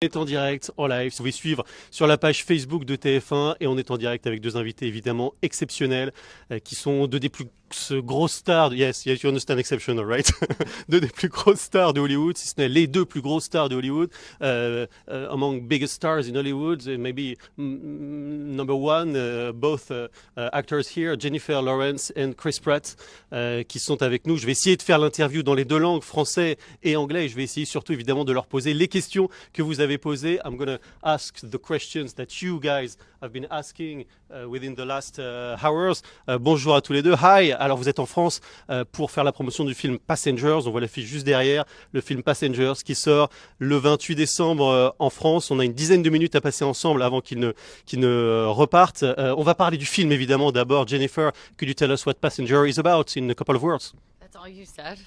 On est en direct, en live. Vous pouvez suivre sur la page Facebook de TF1 et on est en direct avec deux invités évidemment exceptionnels qui sont deux des plus grosses stars. Yes, you understand exceptional, right? Deux des plus grosses stars de Hollywood, si ce n'est les deux plus grosses stars de Hollywood. Among biggest stars in Hollywood, maybe number one, both actors here, Jennifer Lawrence and Chris Pratt, qui sont avec nous. Je vais essayer de faire l'interview dans les deux langues, français et anglais, et je vais essayer surtout évidemment de leur poser les questions que vous avez posées. I'm going to ask the questions that you guys have been asking within the last hours. Bonjour à tous les deux. Hi. Alors vous êtes en France pour faire la promotion du film Passengers. On voit l'affiche juste derrière, le film Passengers qui sort le 28 décembre en France. On a une dizaine de minutes à passer ensemble avant qu'il ne reparte. On va parler du film évidemment d'abord. Jennifer, could you tell us what Passenger is about in a couple of words? That's all you said.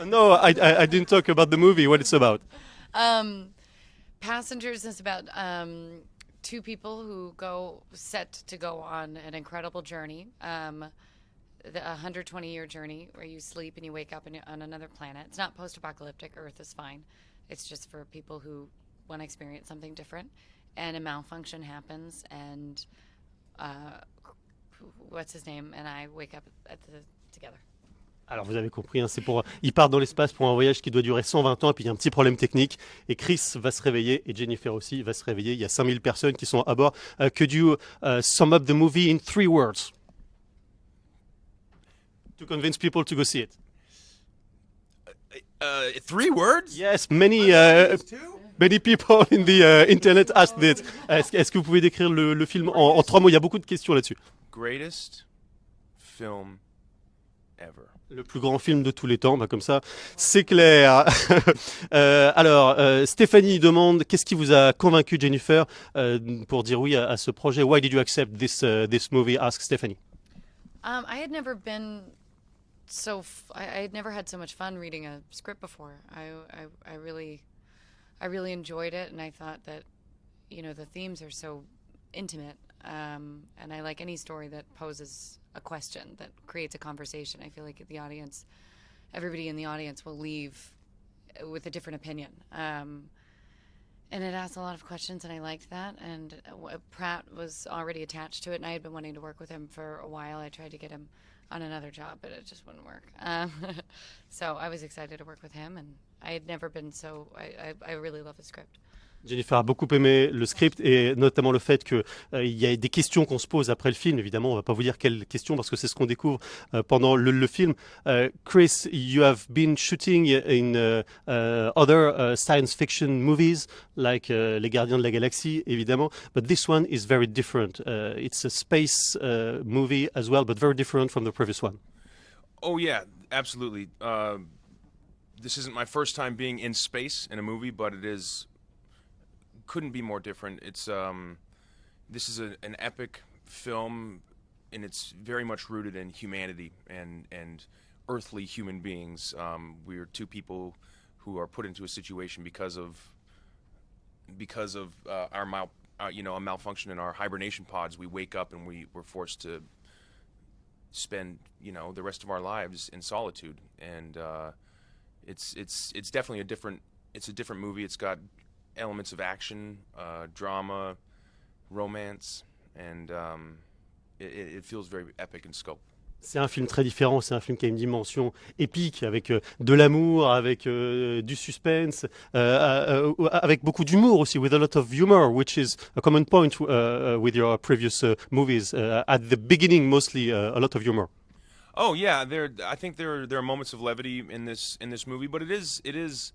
No, I didn't talk about the movie, what it's about. Passengers is about two people who set to go on an incredible journey, a 120-year journey where you sleep and you wake up on another planet. It's not post-apocalyptic. Earth is fine. It's just for people who want to experience something different. And a malfunction happens, and what's his name? And I wake up together. Alors vous avez compris, hein, ils partent dans l'espace pour un voyage qui doit durer 120 ans et puis il y a un petit problème technique et Chris va se réveiller et Jennifer aussi va se réveiller. Il y a 5000 personnes qui sont à bord. Could you sum up the movie in 3 words to convince people to go see it? 3 words? Yes, many people in the internet asked this. Est-ce que vous pouvez décrire le film en 3 mots? Il y a beaucoup de questions là-dessus. Greatest film ever. Le plus grand film de tous les temps, comme ça, c'est clair. Alors, Stéphanie demande, qu'est-ce qui vous a convaincu, Jennifer, pour dire oui à ce projet? Why did you accept this movie? Ask Stephanie. I had never been I had never had so much fun reading a script before. I really enjoyed it, and I thought that, the themes are so intimate, and I like any story that poses a question, that creates a conversation. I feel like everybody in the audience will leave with a different opinion. And it asked a lot of questions, and I liked that. And Pratt was already attached to it, and I had been wanting to work with him for a while. I tried to get him on another job, but it just wouldn't work. So I was excited to work with him, and I had never been I really love the script. Jennifer a beaucoup aimé le script et notamment le fait qu'il y a des questions qu'on se pose après le film. Évidemment, on ne va pas vous dire quelles questions parce que c'est ce qu'on découvre pendant le film. Chris, you have been shooting in other science fiction movies like Les Gardiens de la Galaxie, évidemment, but this one is very different. It's a space movie as well, but very different from the previous one. Oh yeah, absolutely. This isn't my first time being in space in a movie, but couldn't be more different. It's this is an epic film, and it's very much rooted in humanity and earthly human beings. We're two people who are put into a situation because of a malfunction in our hibernation pods. We wake up and we're forced to spend the rest of our lives in solitude, and it's definitely a different movie. It's got elements of action, drama, romance, and it feels very epic in scope. C'est un film très différent, c'est un film qui a une dimension épique, avec de l'amour, avec du suspense, avec beaucoup d'humour aussi, with a lot of humor, which is a common point with your previous movies. At the beginning, mostly a lot of humor. Oh yeah, I think there are moments of levity in this movie, but it's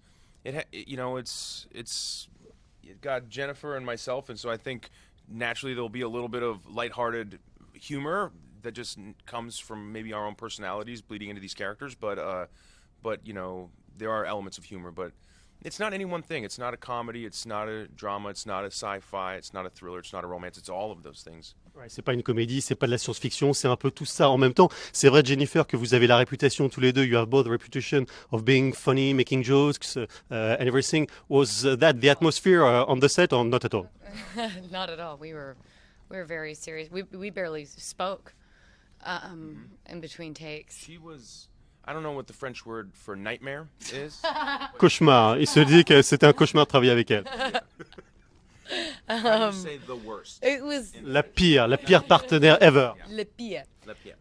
got Jennifer and myself, and so I think naturally there'll be a little bit of lighthearted humor that just comes from maybe our own personalities bleeding into these characters, but there are elements of humor, but it's not any one thing. It's not a comedy, it's not a drama, it's not a sci-fi, it's not a thriller, it's not a romance, it's all of those things. Ouais, c'est pas une comédie, c'est pas de la science-fiction, c'est un peu tout ça en même temps. C'est vrai, Jennifer, que vous avez la réputation tous les deux. You have both the reputation of being funny, making jokes, and everything. Was that the atmosphere on the set, or not at all? Not at all. We were very serious. We barely spoke in between takes. I don't know what the French word for nightmare is. Cauchemar. Il se dit que c'était un cauchemar de travailler avec elle. How do you say the worst? It was La pire partenaire ever. le pire. Le pire.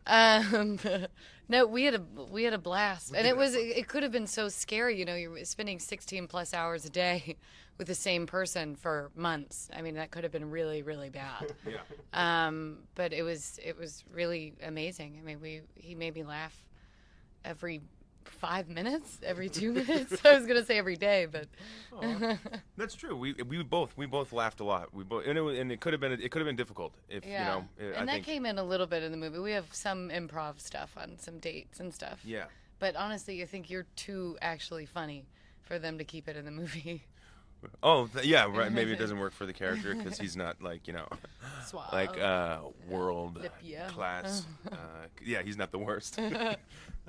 No, we had a blast, and it could have been so scary. You know, you're spending 16 plus hours a day with the same person for months. I mean, that could have been really, really bad. Yeah. But it was really amazing. I mean, he made me laugh every 5 minutes, every 2 minutes. I was gonna say every day, but That's true. We both laughed a lot. We both and it could have been difficult if yeah. you know. I And that think. came in a little bit in the movie. We have some improv stuff on some dates and stuff. Yeah. But honestly, I think you're too actually funny for them to keep it in the movie. Oh, yeah, right. Maybe it doesn't work for the character because he's not like Suave. like world Le pire. class. Yeah, he's not the worst.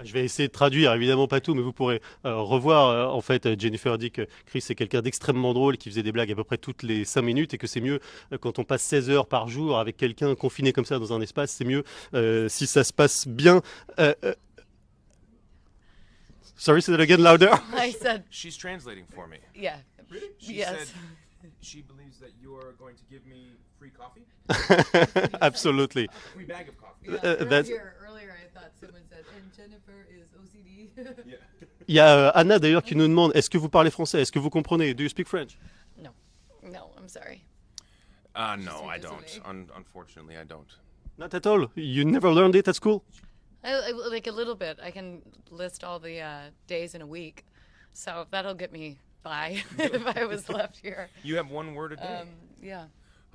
Je vais essayer de traduire, évidemment pas tout, mais vous pourrez revoir. En fait, Jennifer dit que Chris est quelqu'un d'extrêmement drôle, qui faisait des blagues à peu près toutes les 5 minutes et que c'est mieux quand on passe 16 heures par jour avec quelqu'un confiné comme ça dans un espace, c'est mieux si ça se passe bien. Sorry, say that again louder. I said, She's translating for me. yeah. Really? She Yes. said she believes that you're going to give me free coffee, Absolutely. free bag of coffee. That's- Earlier, I thought someone said, and Jennifer is OCD. Yeah. Il y a Anna d'ailleurs qui nous demande, est-ce que vous parlez français? Est-ce que vous comprenez? Do you speak French? No, I'm sorry. No, I don't. Désolée. Unfortunately, I don't. Not at all. You never learned it at school? Like a little bit. I can list all the days in a week, so that'll get me by if I was left here. You have one word a day. Yeah.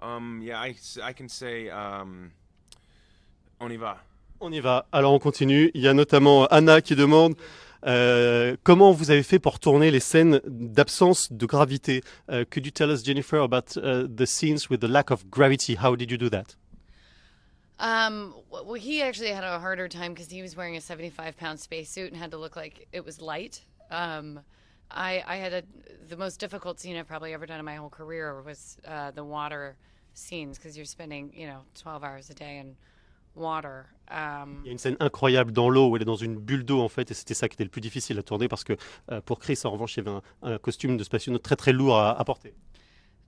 Yeah, I can say on y va. On y va. Alors on continue. Il y a notamment Anna qui demande comment vous avez fait pour tourner les scènes d'absence de gravité. Could you tell us, Jennifer, about the scenes with the lack of gravity? How did you do that? Well, he actually had a harder time because he was wearing a 75-pound spacesuit and had to look like it was light. I had the most difficult scene I've probably ever done in my whole career was the water scenes because you're spending 12 hours a day in water. Il y a une scène incroyable dans l'eau où elle est dans une bulle d'eau en fait et c'était ça qui était le plus difficile à tourner parce que pour Chris en revanche il y avait un costume de spationaute très très lourd à porter.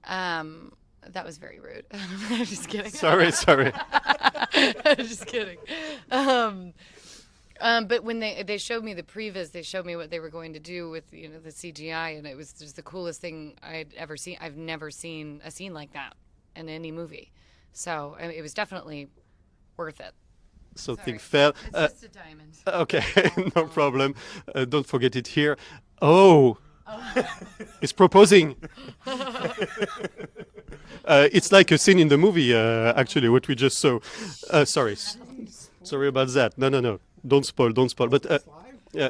That was very rude. I'm just kidding. Sorry. I'm just kidding. But when they showed me the previs, they showed me what they were going to do with the CGI, and it was just the coolest thing I'd ever seen. I've never seen a scene like that in any movie, so I mean, it was definitely worth it. Something Sorry. fell. It's just a diamond. Okay, no problem. Don't forget it here. Oh, it's proposing. It's like a scene in the movie, actually, what we just saw. Sorry about that. No. Don't spoil. But yeah.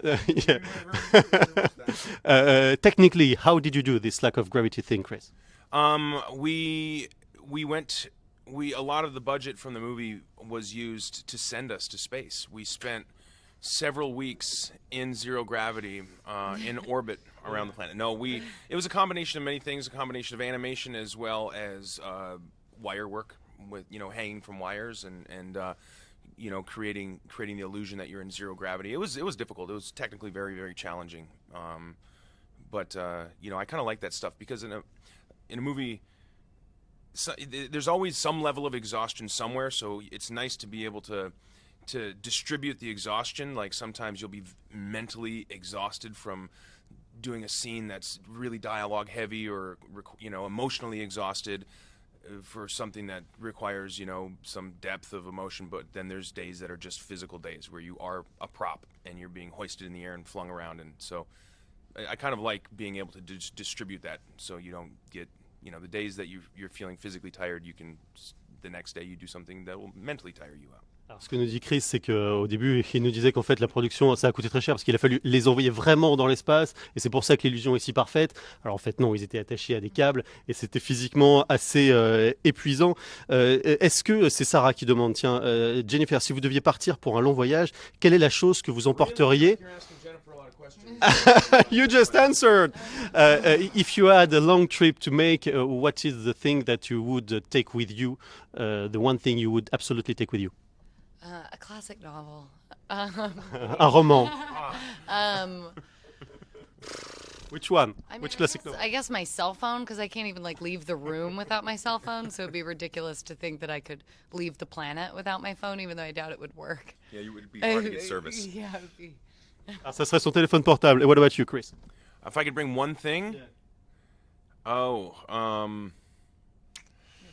Technically, how did you do this lack of gravity thing, Chris? We went. A lot of the budget from the movie was used to send us to space. We spent several weeks in zero gravity, in orbit around the planet. It was a combination of many things, a combination of animation as well as wire work with hanging from wires and creating the illusion that you're in zero gravity. It was difficult. It was technically very, very challenging. But I kind of like that stuff because in a movie. So, there's always some level of exhaustion somewhere, so it's nice to be able to distribute the exhaustion. Like sometimes you'll be mentally exhausted from doing a scene that's really dialogue heavy or emotionally exhausted for something that requires some depth of emotion. But then there's days that are just physical days where you are a prop and you're being hoisted in the air and flung around. And so I kind of like being able to distribute that so you don't get the days that you're feeling physically tired, the next day you do something that will mentally tire you out. Alors, ce que nous dit Chris, c'est qu'au début, il nous disait qu'en fait, la production, ça a coûté très cher parce qu'il a fallu les envoyer vraiment dans l'espace et c'est pour ça que l'illusion est si parfaite. Alors, en fait, non, ils étaient attachés à des câbles et c'était physiquement assez épuisant. Est-ce que c'est Sarah qui demande, tiens, Jennifer, si vous deviez partir pour un long voyage, quelle est la chose que vous emporteriez? You just answered. If you had a long trip to make, what is the thing that you would take with you? The one thing you would absolutely take with you? A classic novel. Un roman. Um, Which one? I mean, Which I classic guess, novel? I guess my cell phone, because I can't even like leave the room without my cell phone. So it'd be ridiculous to think that I could leave the planet without my phone, even though I doubt it would work. Yeah, you would be hard to get service. Yeah, it would be. Ah, ça serait son téléphone portable. And what about you, Chris? If I could bring one thing, oh,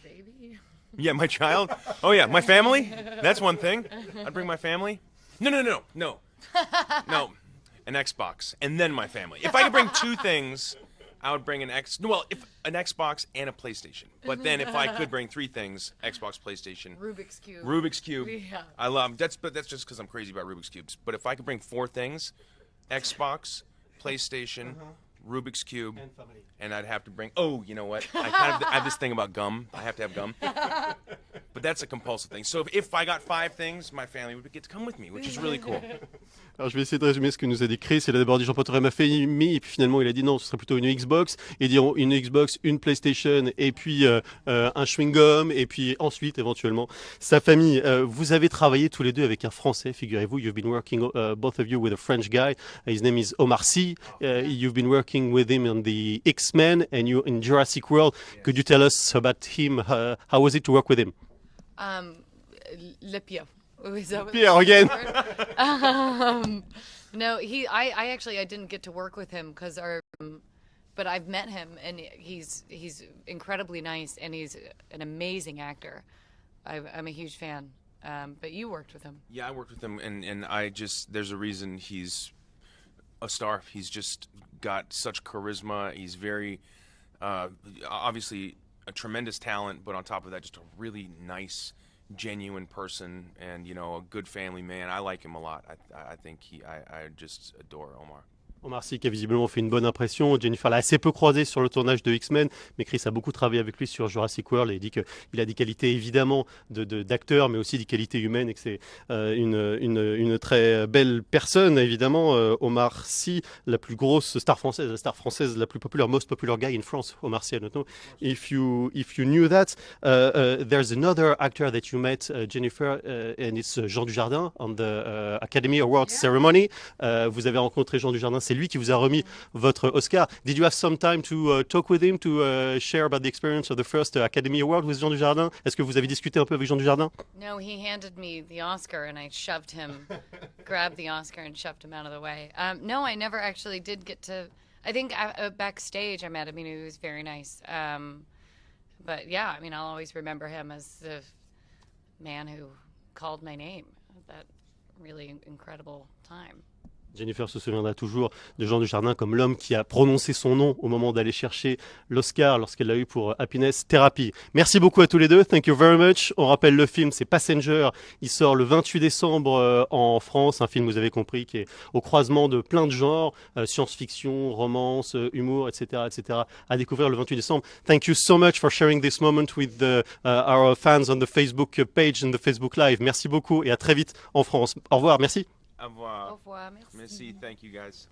Baby. yeah, my child. Oh yeah, my family. That's one thing. I'd bring my family. No. An Xbox and then my family. If I could bring two things, I would bring an Xbox and a PlayStation. But then if I could bring three things, Xbox, PlayStation, Rubik's Cube. Yeah. Yeah. That's just because I'm crazy about Rubik's cubes. But if I could bring four things, Xbox, PlayStation, Rubik's Cube, and I'd have to bring. Oh, you know what? I have this thing about gum. I have to have gum. But that's a compulsive thing. So if I got five things, my family would get to come with me, which is really cool. Alors je vais essayer de résumer ce que nous a dit Chris. Il a d'abord dit j'emporterai ma famille, et puis finalement il a dit non, ce serait plutôt une Xbox. Et dire une Xbox, une PlayStation, et puis un chewing-gum, et puis ensuite éventuellement sa famille. Vous avez travaillé tous les deux avec un Français, figurez-vous. You've been working, both of you, with a French guy. His name is Omar Sy. You've been working with him on the X-Men and you in Jurassic World. Could you tell us about him? How was it to work with him? Le Pio. Is that what Pierre again. No, I actually I didn't get to work with him because but I've met him and he's incredibly nice and he's an amazing actor. I'm a huge fan. But you worked with him. Yeah, I worked with him, and there's a reason he's a star. He's just got such charisma. He's very, obviously a tremendous talent, but on top of that, just a really nice, genuine person, and a good family man. I like him a lot. I think I just adore Omar. Omar Sy qui a visiblement fait une bonne impression. Jennifer l'a assez peu croisé sur le tournage de X-Men, mais Chris a beaucoup travaillé avec lui sur Jurassic World et il dit qu'il a des qualités évidemment d'acteur, mais aussi des qualités humaines et que c'est une très belle personne. Évidemment, Omar Sy, la plus grosse star française la plus populaire, most popular guy in France. Omar Sy, I don't know if you knew that. There's another actor that you met, Jennifer, and it's Jean Dujardin on the Academy Awards ceremony. Vous avez rencontré Jean Dujardin, c'est lui qui vous a remis votre Oscar. Did you have some time to talk with him, to share about the experience of the first Academy Award with Jean Dujardin? Est-ce que vous avez discuté un peu avec Jean Dujardin? No, he handed me the Oscar and I shoved him, grabbed the Oscar and shoved him out of the way. No, I never actually did get to. I think backstage I met him. He was very nice. But yeah, I mean, I'll always remember him as the man who called my name at that really incredible time. Jennifer se souviendra toujours de Jean Dujardin comme l'homme qui a prononcé son nom au moment d'aller chercher l'Oscar lorsqu'elle l'a eu pour Happiness Therapy. Merci beaucoup à tous les deux. Thank you very much. On rappelle le film, c'est Passenger. Il sort le 28 décembre en France. Un film, vous avez compris, qui est au croisement de plein de genres, science-fiction, romance, humour, etc., etc. À découvrir le 28 décembre. Thank you so much for sharing this moment with our fans on the Facebook page and the Facebook Live. Merci beaucoup et à très vite en France. Au revoir. Merci. Au revoir. Au revoir, merci. Merci. Thank you, guys.